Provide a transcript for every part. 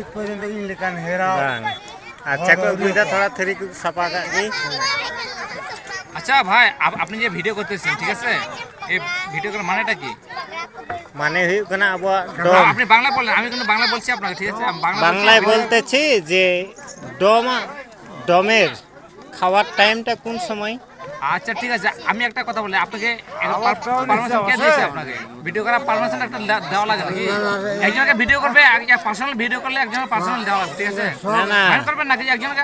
पर्यंत इन लेकिन हेरा bang. अच्छा कोई बुझा थोड़ा थरी को सपा का जी আচ্ছা ভাই আপনি যে ভিডিও করতেছেন ঠিক আছে এই ভিডিও করার মানেটা কি মানে হুই কনা আবো আপনি বাংলা বলেন আমি কিন্তু বাংলা বলছি আপনাকে ঠিক আছে আমি বাংলায় বলতেছি যে ডমের খাওয়ার টাইমটা কোন সময় আচ্ছা ঠিক আছে আমি একটা কথা বলি আপনাকে পারমিশন কে দিয়েছে আপনাকে ভিডিও করার পারমিশন একটা দেওয়া লাগে নাকি একজনকে ভিডিও করবে পার্সোনাল ভিডিও করলে একজনের পার্সোনাল দেওয়া লাগে ঠিক আছে না না মাইন্ড করবেন নাকি একজনকে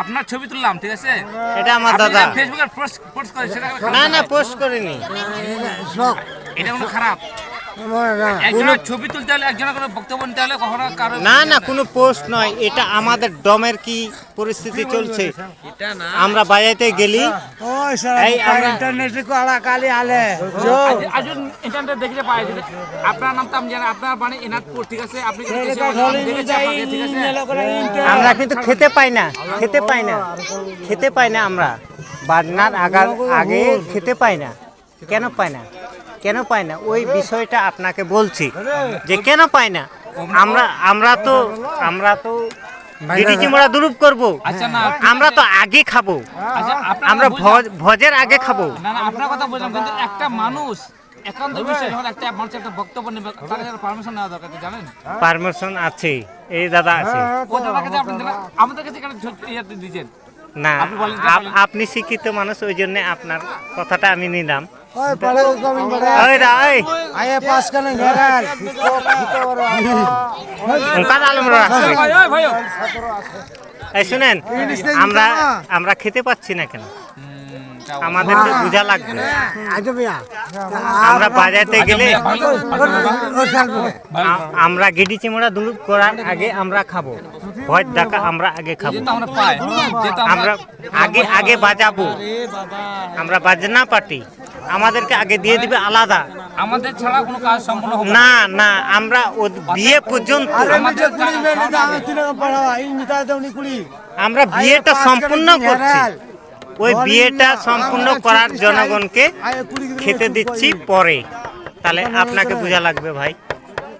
আপনার ছবি তুললাম ঠিক আছে এটা আমার দাদা ফেসবুকে পোস্ট করে সেটা না না পোস্ট করিনি এটা কোনো খারাপ একজনের ছবি তুলতে হলে একজনের কোনো বক্তব্য নিতে হলে কখনো কারো না না কোনো পোস্ট নয় এটা আমাদের ডমের কি পরিস্থিতি চলছে আমরা বাজাইতে গেলি ओय सर इंटरनेट को आला काली आले जो আজ ইন্টারনেট দেখতে পাই আপনার নাম তো আমি জানি আপনার বাড়ি এনাদপুর ঠিক আছে আপনি ঠিক আছে আমরা কিন্তু খেতে পাই না খেতে পাই না আমরা বাজনার আগে খেতে পাই না কেন পাই না ওই বিষয়টা আপনাকে বলছি যে কেন পাই না আমরা তো গিরি চিমড়া দুরুপ করব আচ্ছা না আমরা তো আগে খাবো আচ্ছা আমরা ভোজের আগে খাবো না না আপনার কথা বুঝলাম কিন্তু একটা মানুষ একান্ত বিষয় যখন একটা মানুষের একটা বক্তব্য নেবে তার কাছে পারমিশন নেওয়া দরকার জানেন পারমিশন আছে এই দাদা আছে ও দাদা কাছে আমাদের কাছে কেন ইয়াতে দিয়েছেন না আপনি শিক্ষিত মানুষ ওই জন্য আপনার কথাটা আমি নিলাম ओय पढ़े कमिंग पढ़े ওই রা ওই आए पास करने घेराल উনকা আলম রা ভাই ভাই এই শুনেন আমরা খেতে পাচ্ছি না কেন আমাদেরকে বোঝা লাগবে आज भैया আমরা বাজাতে গেলে আমরা গিডি চিমড়া দুলুপ করার আগে আমরা খাবো ভয় ডাকা আমরা আগে খাবো যেটা আমরা পাই যেটা আমরা আগে বাজাবো আমরা বাজনা পার্টি আমাদেরকে আগে দিয়ে দিবে আলাদা আমাদের ছাড়া কোনো কাজ সম্পূর্ণ হবে না না আমরা বিয়ে পর্যন্ত मुझे कुली में ले जा तीन पढ़ा इन निता दउनी कुली আমরা বিয়েটা সম্পূর্ণ করছি ওই বিয়েটা সম্পূর্ণ করার জনগণকে খেতে দিচ্ছি পরে তাহলে আপনাকে বোঝা লাগবে ভাই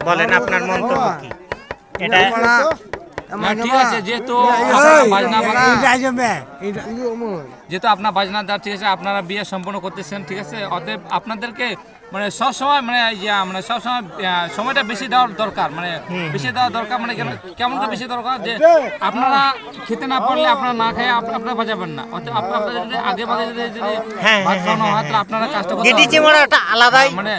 বলেন আপনার মন্তব্য কি এটা না, ঠিক আছে যেহেতু আপনার বাজনাদার ঠিক আছে আপনারা বিয়ে সম্পন্ন করতেছেন ঠিক আছে অতএব আপনাদেরকে মানে সবসময় মানে সবসময় সময়টা বেশি দেওয়ার দরকার মানে বেশি দেওয়া দরকার মানে কেমন করে বেশি দরকার যে আপনারা খেতে না পারলে আপনারা না খেয়ে আপনারা বাজাবেন না অতএব আপনাদের যদি আগে বাজে যদি ভাত খাওয়ানো হয় তাহলে আপনারা কাজটা করতে গিডি চিমড়াটা আলাদাই মানে